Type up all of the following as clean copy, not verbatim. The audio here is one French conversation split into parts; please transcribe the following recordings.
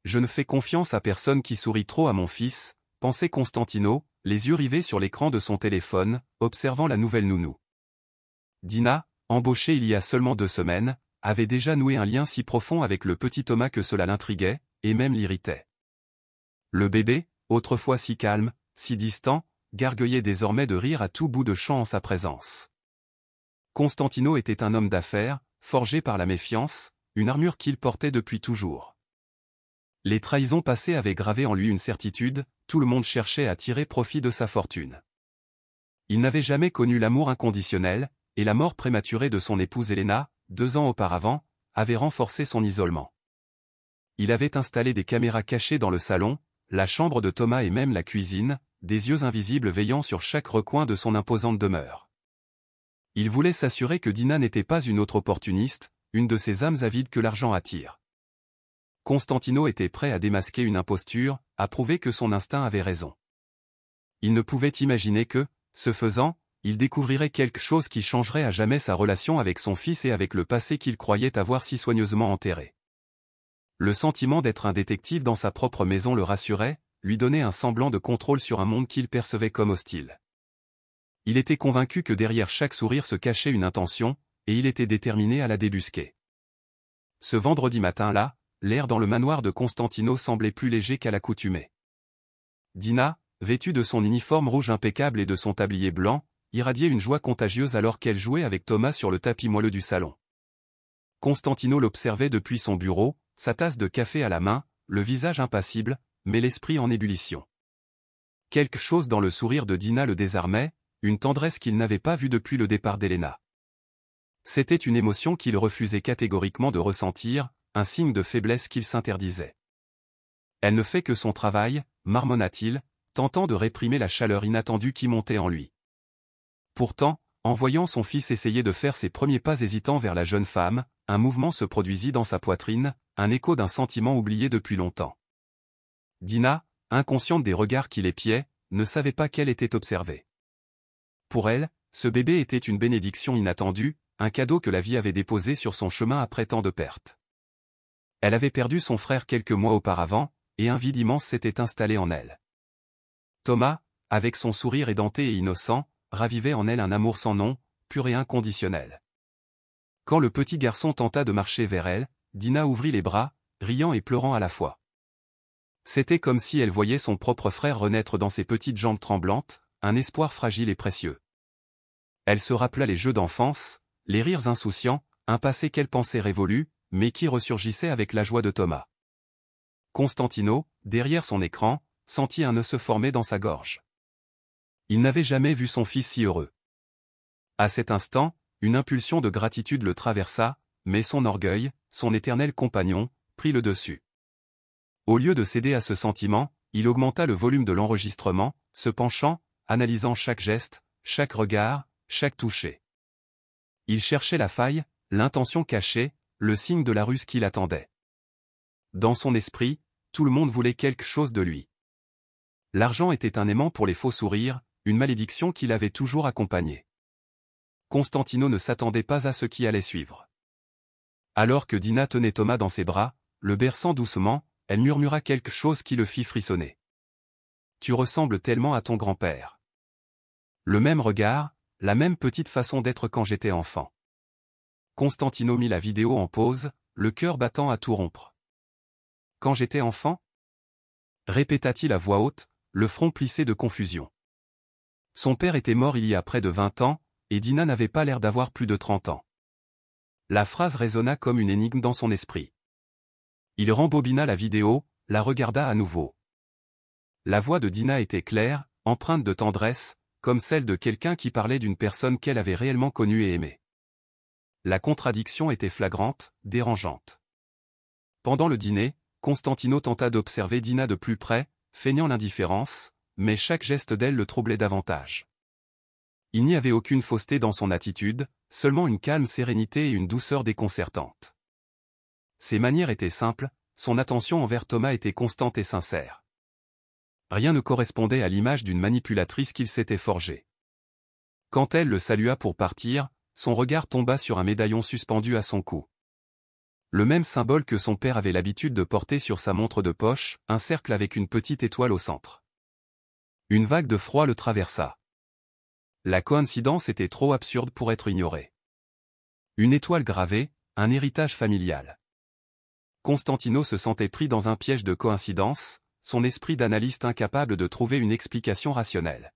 je ne fais confiance à personne qui sourit trop à mon fils, pensait Constantino, les yeux rivés sur l'écran de son téléphone, observant la nouvelle nounou. Dina, embauchée il y a seulement 2 semaines, avait déjà noué un lien si profond avec le petit Thomas que cela l'intriguait, et même l'irritait. Le bébé, autrefois si calme, si distant, gargueillait désormais de rire à tout bout de champ en sa présence. Constantino était un homme d'affaires, forgé par la méfiance, une armure qu'il portait depuis toujours. Les trahisons passées avaient gravé en lui une certitude, tout le monde cherchait à tirer profit de sa fortune. Il n'avait jamais connu l'amour inconditionnel, et la mort prématurée de son épouse Elena, 2 ans auparavant, avait renforcé son isolement. Il avait installé des caméras cachées dans le salon, la chambre de Thomas et même la cuisine, des yeux invisibles veillant sur chaque recoin de son imposante demeure. Il voulait s'assurer que Dina n'était pas une autre opportuniste, une de ces âmes avides que l'argent attire. Constantino était prêt à démasquer une imposture, à prouver que son instinct avait raison. Il ne pouvait imaginer que, ce faisant, il découvrirait quelque chose qui changerait à jamais sa relation avec son fils et avec le passé qu'il croyait avoir si soigneusement enterré. Le sentiment d'être un détective dans sa propre maison le rassurait, lui donnait un semblant de contrôle sur un monde qu'il percevait comme hostile. Il était convaincu que derrière chaque sourire se cachait une intention, et il était déterminé à la débusquer. Ce vendredi matin-là, l'air dans le manoir de Constantino semblait plus léger qu'à l'accoutumée. Dina, vêtue de son uniforme rouge impeccable et de son tablier blanc, irradiait une joie contagieuse alors qu'elle jouait avec Thomas sur le tapis moelleux du salon. Constantino l'observait depuis son bureau, sa tasse de café à la main, le visage impassible, mais l'esprit en ébullition. Quelque chose dans le sourire de Dina le désarmait, une tendresse qu'il n'avait pas vue depuis le départ d'Elena. C'était une émotion qu'il refusait catégoriquement de ressentir, un signe de faiblesse qu'il s'interdisait. Elle ne fait que son travail, marmonna-t-il, tentant de réprimer la chaleur inattendue qui montait en lui. Pourtant, en voyant son fils essayer de faire ses premiers pas hésitants vers la jeune femme, un mouvement se produisit dans sa poitrine, un écho d'un sentiment oublié depuis longtemps. Dina, inconsciente des regards qui l'épiaient, ne savait pas qu'elle était observée. Pour elle, ce bébé était une bénédiction inattendue, un cadeau que la vie avait déposé sur son chemin après tant de pertes. Elle avait perdu son frère quelques mois auparavant, et un vide immense s'était installé en elle. Thomas, avec son sourire édenté et innocent, ravivait en elle un amour sans nom, pur et inconditionnel. Quand le petit garçon tenta de marcher vers elle, Dina ouvrit les bras, riant et pleurant à la fois. C'était comme si elle voyait son propre frère renaître dans ses petites jambes tremblantes, un espoir fragile et précieux. Elle se rappela les jeux d'enfance, les rires insouciants, un passé qu'elle pensait révolu, mais qui ressurgissait avec la joie de Thomas. Constantino, derrière son écran, sentit un nœud se former dans sa gorge. Il n'avait jamais vu son fils si heureux. À cet instant, une impulsion de gratitude le traversa, mais son orgueil, son éternel compagnon, prit le dessus. Au lieu de céder à ce sentiment, il augmenta le volume de l'enregistrement, se penchant, analysant chaque geste, chaque regard, chaque toucher. Il cherchait la faille, l'intention cachée, le signe de la ruse qui l'attendait. Dans son esprit, tout le monde voulait quelque chose de lui. L'argent était un aimant pour les faux sourires, une malédiction qui l'avait toujours accompagné. Constantino ne s'attendait pas à ce qui allait suivre. Alors que Dina tenait Thomas dans ses bras, le berçant doucement, elle murmura quelque chose qui le fit frissonner. « Tu ressembles tellement à ton grand-père. » Le même regard, la même petite façon d'être quand j'étais enfant. Constantino mit la vidéo en pause, le cœur battant à tout rompre. « Quand j'étais enfant » répéta-t-il à voix haute, le front plissé de confusion. Son père était mort il y a près de 20 ans, et Dina n'avait pas l'air d'avoir plus de 30 ans. La phrase résonna comme une énigme dans son esprit. Il rembobina la vidéo, la regarda à nouveau. La voix de Dina était claire, empreinte de tendresse, comme celle de quelqu'un qui parlait d'une personne qu'elle avait réellement connue et aimée. La contradiction était flagrante, dérangeante. Pendant le dîner, Constantino tenta d'observer Dina de plus près, feignant l'indifférence, mais chaque geste d'elle le troublait davantage. Il n'y avait aucune fausseté dans son attitude, seulement une calme sérénité et une douceur déconcertante. Ses manières étaient simples, son attention envers Thomas était constante et sincère. Rien ne correspondait à l'image d'une manipulatrice qu'il s'était forgée. Quand elle le salua pour partir, son regard tomba sur un médaillon suspendu à son cou. Le même symbole que son père avait l'habitude de porter sur sa montre de poche, un cercle avec une petite étoile au centre. Une vague de froid le traversa. La coïncidence était trop absurde pour être ignorée. Une étoile gravée, un héritage familial. Constantino se sentait pris dans un piège de coïncidence, son esprit d'analyste incapable de trouver une explication rationnelle.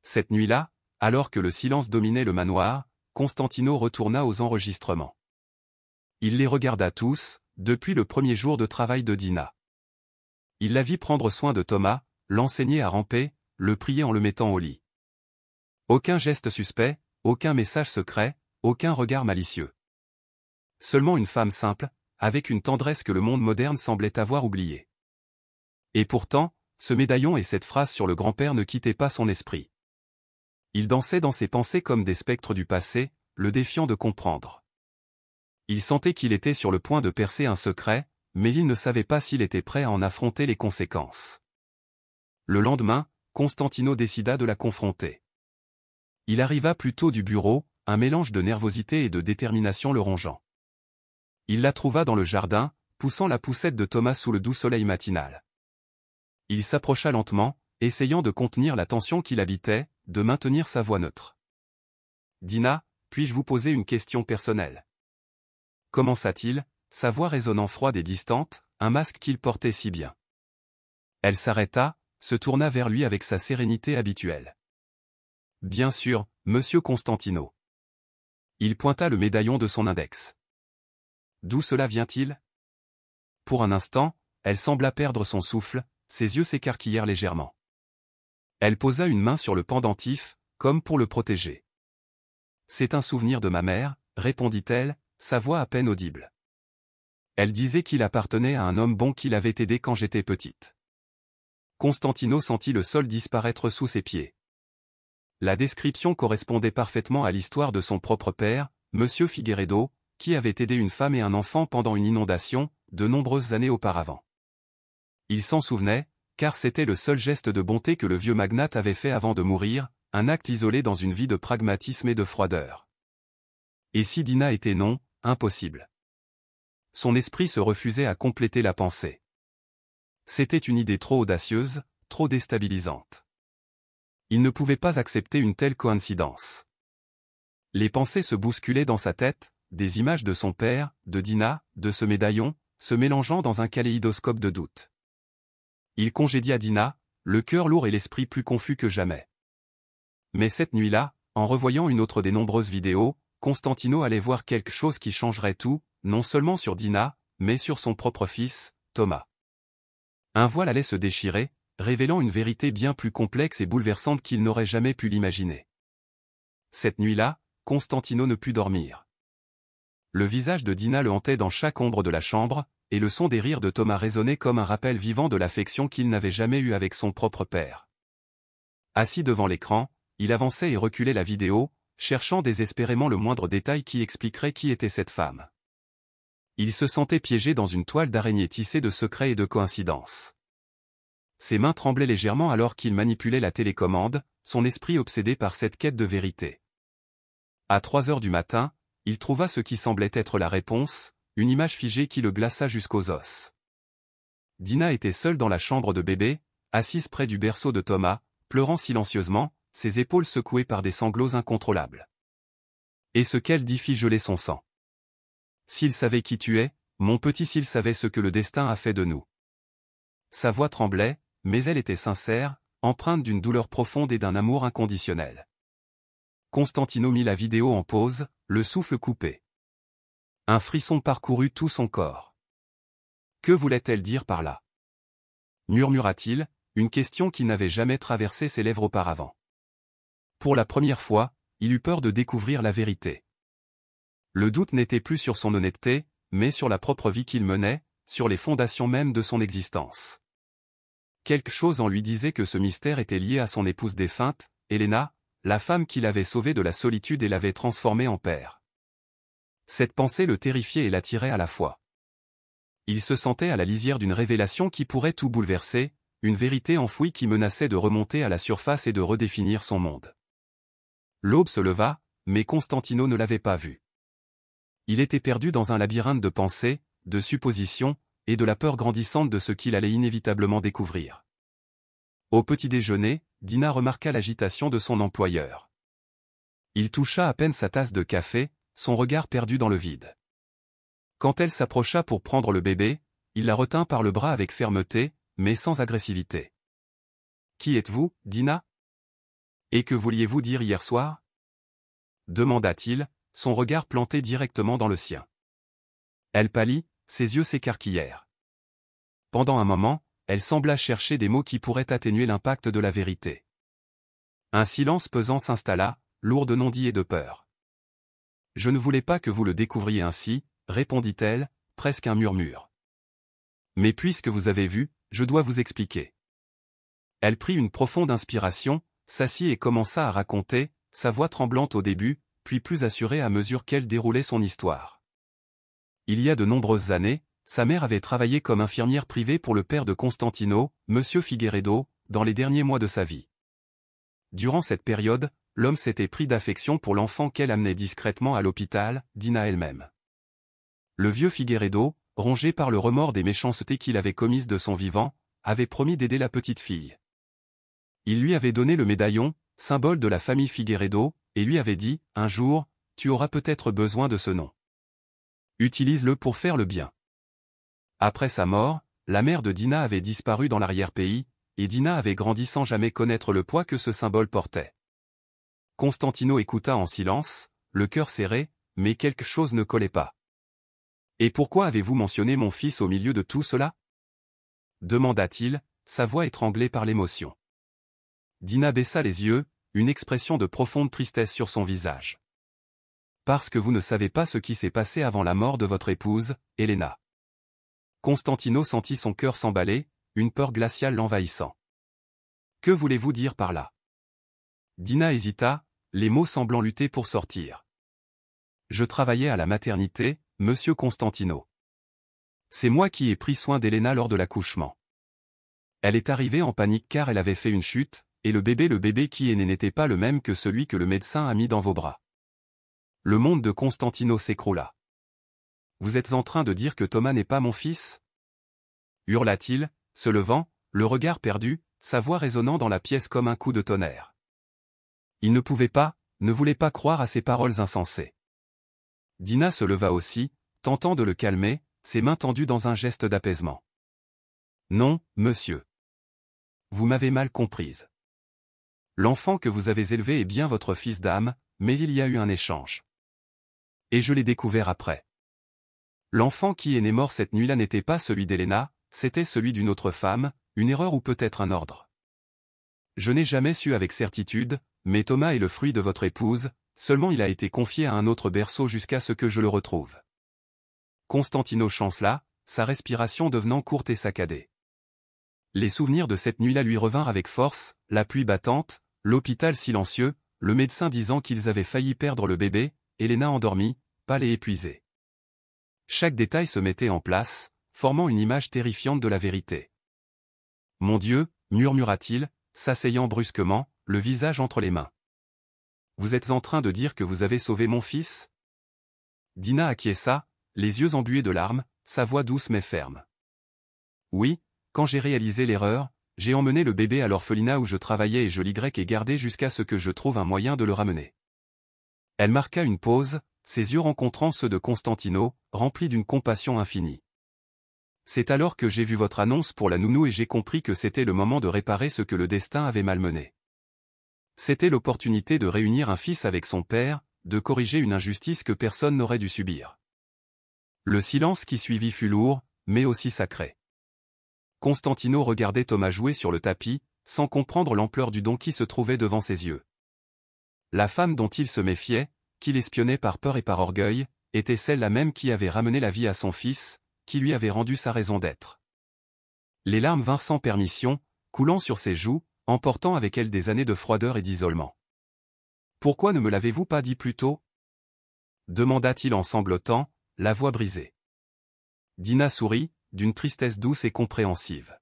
Cette nuit-là, alors que le silence dominait le manoir, Constantino retourna aux enregistrements. Il les regarda tous, depuis le premier jour de travail de Dina. Il la vit prendre soin de Thomas, l'enseigner à ramper, le prier en le mettant au lit. Aucun geste suspect, aucun message secret, aucun regard malicieux. Seulement une femme simple, avec une tendresse que le monde moderne semblait avoir oubliée. Et pourtant, ce médaillon et cette phrase sur le grand-père ne quittaient pas son esprit. Il dansait dans ses pensées comme des spectres du passé, le défiant de comprendre. Il sentait qu'il était sur le point de percer un secret, mais il ne savait pas s'il était prêt à en affronter les conséquences. Le lendemain, Constantino décida de la confronter. Il arriva plus tôt du bureau, un mélange de nervosité et de détermination le rongeant. Il la trouva dans le jardin, poussant la poussette de Thomas sous le doux soleil matinal. Il s'approcha lentement, essayant de contenir la tension qui l'habitait, de maintenir sa voix neutre. « Dina, puis-je vous poser une question personnelle ?» Commença-t-il, sa voix résonnant froide et distante, un masque qu'il portait si bien. Elle s'arrêta, se tourna vers lui avec sa sérénité habituelle. « Bien sûr, monsieur Constantino. » Il pointa le médaillon de son index. « D'où cela vient-il » Pour un instant, elle sembla perdre son souffle, ses yeux s'écarquillèrent légèrement. Elle posa une main sur le pendentif, comme pour le protéger. « C'est un souvenir de ma mère, » répondit-elle, sa voix à peine audible. Elle disait qu'il appartenait à un homme bon qui l'avait aidé quand j'étais petite. Constantino sentit le sol disparaître sous ses pieds. La description correspondait parfaitement à l'histoire de son propre père, Monsieur Figueredo, qui avait aidé une femme et un enfant pendant une inondation, de nombreuses années auparavant. Il s'en souvenait, car c'était le seul geste de bonté que le vieux magnate avait fait avant de mourir, un acte isolé dans une vie de pragmatisme et de froideur. Et si Dina était non, impossible. Son esprit se refusait à compléter la pensée. C'était une idée trop audacieuse, trop déstabilisante. Il ne pouvait pas accepter une telle coïncidence. Les pensées se bousculaient dans sa tête, des images de son père, de Dina, de ce médaillon, se mélangeant dans un kaléidoscope de doute. Il congédia Dina, le cœur lourd et l'esprit plus confus que jamais. Mais cette nuit-là, en revoyant une autre des nombreuses vidéos, Constantino allait voir quelque chose qui changerait tout, non seulement sur Dina, mais sur son propre fils, Thomas. Un voile allait se déchirer, révélant une vérité bien plus complexe et bouleversante qu'il n'aurait jamais pu l'imaginer. Cette nuit-là, Constantino ne put dormir. Le visage de Dina le hantait dans chaque ombre de la chambre, et le son des rires de Thomas résonnait comme un rappel vivant de l'affection qu'il n'avait jamais eue avec son propre père. Assis devant l'écran, il avançait et reculait la vidéo, cherchant désespérément le moindre détail qui expliquerait qui était cette femme. Il se sentait piégé dans une toile d'araignée tissée de secrets et de coïncidences. Ses mains tremblaient légèrement alors qu'il manipulait la télécommande, son esprit obsédé par cette quête de vérité. À 3 heures du matin, il trouva ce qui semblait être la réponse, une image figée qui le glaça jusqu'aux os. Dina était seule dans la chambre de bébé, assise près du berceau de Thomas, pleurant silencieusement, ses épaules secouées par des sanglots incontrôlables. Et ce qu'elle dit fit geler son sang. « S'il savait qui tu es, mon petit, s'il savait ce que le destin a fait de nous. » Sa voix tremblait, mais elle était sincère, empreinte d'une douleur profonde et d'un amour inconditionnel. Constantino mit la vidéo en pause, le souffle coupé. Un frisson parcourut tout son corps. Que voulait-elle dire par là? Murmura-t-il, une question qui n'avait jamais traversé ses lèvres auparavant. Pour la première fois, il eut peur de découvrir la vérité. Le doute n'était plus sur son honnêteté, mais sur la propre vie qu'il menait, sur les fondations mêmes de son existence. Quelque chose en lui disait que ce mystère était lié à son épouse défunte, Helena, la femme qui l'avait sauvé de la solitude et l'avait transformé en père. Cette pensée le terrifiait et l'attirait à la fois. Il se sentait à la lisière d'une révélation qui pourrait tout bouleverser, une vérité enfouie qui menaçait de remonter à la surface et de redéfinir son monde. L'aube se leva, mais Constantino ne l'avait pas vue. Il était perdu dans un labyrinthe de pensées, de suppositions, et de la peur grandissante de ce qu'il allait inévitablement découvrir. Au petit déjeuner, Dina remarqua l'agitation de son employeur. Il toucha à peine sa tasse de café, son regard perdu dans le vide. Quand elle s'approcha pour prendre le bébé, il la retint par le bras avec fermeté, mais sans agressivité. « Qui êtes-vous, Dina ? Et que vouliez-vous dire hier soir ?» demanda-t-il, son regard planté directement dans le sien. Elle pâlit, ses yeux s'écarquillèrent. Pendant un moment, elle sembla chercher des mots qui pourraient atténuer l'impact de la vérité. Un silence pesant s'installa, lourd de non-dits et de peur. « Je ne voulais pas que vous le découvriez ainsi, » répondit-elle, presque un murmure. « Mais puisque vous avez vu, je dois vous expliquer. » Elle prit une profonde inspiration, s'assit et commença à raconter, sa voix tremblante au début, puis plus assurée à mesure qu'elle déroulait son histoire. Il y a de nombreuses années, sa mère avait travaillé comme infirmière privée pour le père de Constantino, Monsieur Figueredo, dans les derniers mois de sa vie. Durant cette période, l'homme s'était pris d'affection pour l'enfant qu'elle amenait discrètement à l'hôpital, Dina elle-même. Le vieux Figueredo, rongé par le remords des méchancetés qu'il avait commises de son vivant, avait promis d'aider la petite fille. Il lui avait donné le médaillon, symbole de la famille Figueredo, et lui avait dit, un jour, tu auras peut-être besoin de ce nom. Utilise-le pour faire le bien. Après sa mort, la mère de Dina avait disparu dans l'arrière-pays, et Dina avait grandi sans jamais connaître le poids que ce symbole portait. Constantino écouta en silence, le cœur serré, mais quelque chose ne collait pas. « Et pourquoi avez-vous mentionné mon fils au milieu de tout cela ?» demanda-t-il, sa voix étranglée par l'émotion. Dina baissa les yeux, une expression de profonde tristesse sur son visage. « Parce que vous ne savez pas ce qui s'est passé avant la mort de votre épouse, Elena. » Constantino sentit son cœur s'emballer, une peur glaciale l'envahissant. « Que voulez-vous dire par là ?» Dina hésita, les mots semblant lutter pour sortir. « Je travaillais à la maternité, Monsieur Constantino. C'est moi qui ai pris soin d'Elena lors de l'accouchement. Elle est arrivée en panique car elle avait fait une chute, et le bébé qui est né n'était pas le même que celui que le médecin a mis dans vos bras. » Le monde de Constantino s'écroula. « Vous êtes en train de dire que Thomas n'est pas mon fils ?» hurla-t-il, se levant, le regard perdu, sa voix résonnant dans la pièce comme un coup de tonnerre. Il ne pouvait pas, ne voulait pas croire à ces paroles insensées. Dina se leva aussi, tentant de le calmer, ses mains tendues dans un geste d'apaisement. « Non, monsieur. Vous m'avez mal comprise. L'enfant que vous avez élevé est bien votre fils d'âme, mais il y a eu un échange. Et je l'ai découvert après. L'enfant qui est né mort cette nuit-là n'était pas celui d'Elena, c'était celui d'une autre femme, une erreur ou peut-être un ordre. Je n'ai jamais su avec certitude, mais Thomas est le fruit de votre épouse, seulement il a été confié à un autre berceau jusqu'à ce que je le retrouve. » Constantino chancela, sa respiration devenant courte et saccadée. Les souvenirs de cette nuit-là lui revinrent avec force, la pluie battante, l'hôpital silencieux, le médecin disant qu'ils avaient failli perdre le bébé, Elena endormie, pâle et épuisée. Chaque détail se mettait en place, formant une image terrifiante de la vérité. « Mon Dieu » murmura-t-il, s'asseyant brusquement, le visage entre les mains. « Vous êtes en train de dire que vous avez sauvé mon fils ?» Dina acquiesça, les yeux embués de larmes, sa voix douce mais ferme. « Oui, quand j'ai réalisé l'erreur, j'ai emmené le bébé à l'orphelinat où je travaillais et je l'ai gardé jusqu'à ce que je trouve un moyen de le ramener. » Elle marqua une pause, ses yeux rencontrant ceux de Constantino, remplis d'une compassion infinie. « C'est alors que j'ai vu votre annonce pour la nounou et j'ai compris que c'était le moment de réparer ce que le destin avait malmené. C'était l'opportunité de réunir un fils avec son père, de corriger une injustice que personne n'aurait dû subir. » Le silence qui suivit fut lourd, mais aussi sacré. Constantino regardait Thomas jouer sur le tapis, sans comprendre l'ampleur du don qui se trouvait devant ses yeux. La femme dont il se méfiait, qu'il espionnait par peur et par orgueil, était celle-là même qui avait ramené la vie à son fils, qui lui avait rendu sa raison d'être. Les larmes vinrent sans permission, coulant sur ses joues, emportant avec elles des années de froideur et d'isolement. « Pourquoi ne me l'avez-vous pas dit plus tôt ?» demanda-t-il en sanglotant, la voix brisée. Dina sourit, d'une tristesse douce et compréhensive.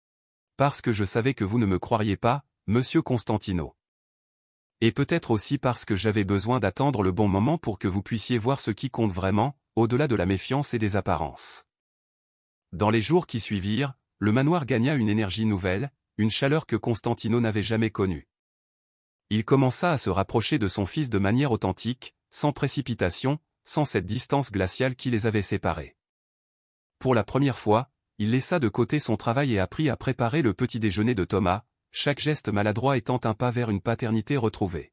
« Parce que je savais que vous ne me croiriez pas, monsieur Constantino. Et peut-être aussi parce que j'avais besoin d'attendre le bon moment pour que vous puissiez voir ce qui compte vraiment, au-delà de la méfiance et des apparences. Dans les jours qui suivirent, le manoir gagna une énergie nouvelle, une chaleur que Constantino n'avait jamais connue. Il commença à se rapprocher de son fils de manière authentique, sans précipitation, sans cette distance glaciale qui les avait séparés. Pour la première fois, il laissa de côté son travail et apprit à préparer le petit déjeuner de Thomas, chaque geste maladroit étant un pas vers une paternité retrouvée.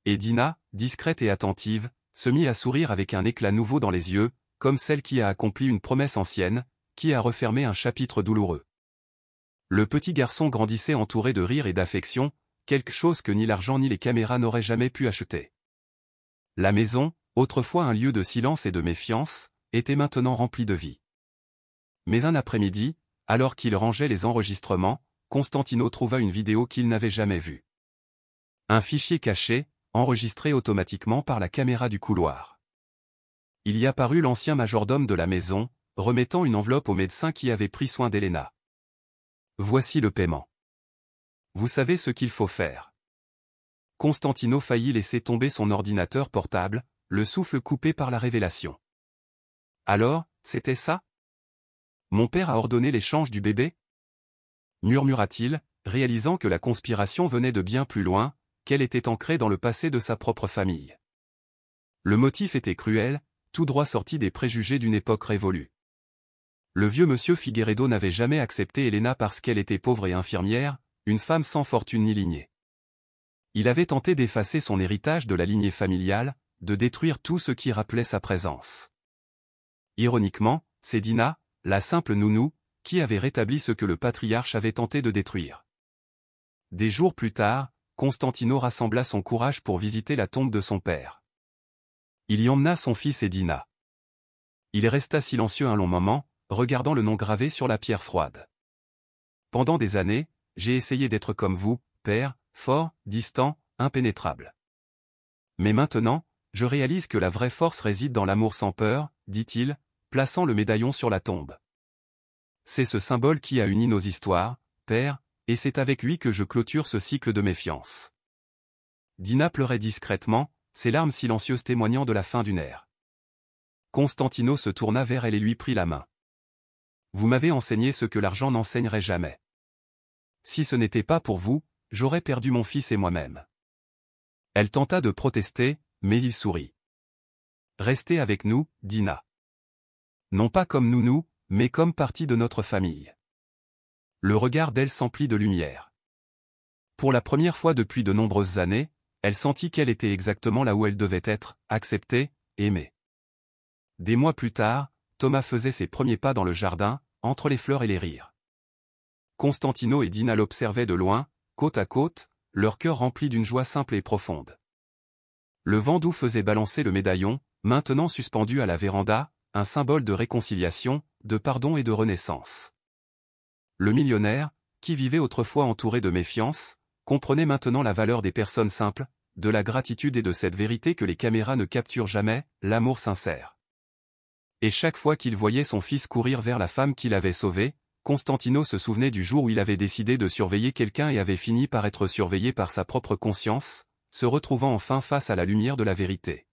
Et Dina, discrète et attentive, se mit à sourire avec un éclat nouveau dans les yeux, comme celle qui a accompli une promesse ancienne, qui a refermé un chapitre douloureux. Le petit garçon grandissait entouré de rire et d'affection, quelque chose que ni l'argent ni les caméras n'auraient jamais pu acheter. La maison, autrefois un lieu de silence et de méfiance, était maintenant remplie de vie. Mais un après-midi, alors qu'il rangeait les enregistrements, Constantino trouva une vidéo qu'il n'avait jamais vue. Un fichier caché, enregistré automatiquement par la caméra du couloir. Il y apparut l'ancien majordome de la maison, remettant une enveloppe au médecin qui avait pris soin d'Elena. Voici le paiement. Vous savez ce qu'il faut faire. Constantino faillit laisser tomber son ordinateur portable, le souffle coupé par la révélation. Alors, c'était ça? Mon père a ordonné l'échange du bébé? Murmura-t-il, réalisant que la conspiration venait de bien plus loin, qu'elle était ancrée dans le passé de sa propre famille. Le motif était cruel, tout droit sorti des préjugés d'une époque révolue. Le vieux monsieur Figueredo n'avait jamais accepté Elena parce qu'elle était pauvre et infirmière, une femme sans fortune ni lignée. Il avait tenté d'effacer son héritage de la lignée familiale, de détruire tout ce qui rappelait sa présence. Ironiquement, c'est Dina, la simple nounou, qui avait rétabli ce que le patriarche avait tenté de détruire. Des jours plus tard, Constantino rassembla son courage pour visiter la tombe de son père. Il y emmena son fils et Dina. Il resta silencieux un long moment, regardant le nom gravé sur la pierre froide. Pendant des années, j'ai essayé d'être comme vous, père, fort, distant, impénétrable. Mais maintenant, je réalise que la vraie force réside dans l'amour sans peur, dit-il, plaçant le médaillon sur la tombe. C'est ce symbole qui a uni nos histoires, père, et c'est avec lui que je clôture ce cycle de méfiance. Dina pleurait discrètement, ses larmes silencieuses témoignant de la fin d'une ère. Constantino se tourna vers elle et lui prit la main. Vous m'avez enseigné ce que l'argent n'enseignerait jamais. Si ce n'était pas pour vous, j'aurais perdu mon fils et moi-même. Elle tenta de protester, mais il sourit. Restez avec nous, Dina. Non pas comme nounou, mais comme partie de notre famille. Le regard d'elle s'emplit de lumière. Pour la première fois depuis de nombreuses années, elle sentit qu'elle était exactement là où elle devait être, acceptée, aimée. Des mois plus tard, Thomas faisait ses premiers pas dans le jardin, entre les fleurs et les rires. Constantino et Dina l'observaient de loin, côte à côte, leur cœur rempli d'une joie simple et profonde. Le vent doux faisait balancer le médaillon, maintenant suspendu à la véranda, un symbole de réconciliation, de pardon et de renaissance. Le millionnaire, qui vivait autrefois entouré de méfiance, comprenait maintenant la valeur des personnes simples, de la gratitude et de cette vérité que les caméras ne capturent jamais, l'amour sincère. Et chaque fois qu'il voyait son fils courir vers la femme qu'il avait sauvée, Constantino se souvenait du jour où il avait décidé de surveiller quelqu'un et avait fini par être surveillé par sa propre conscience, se retrouvant enfin face à la lumière de la vérité.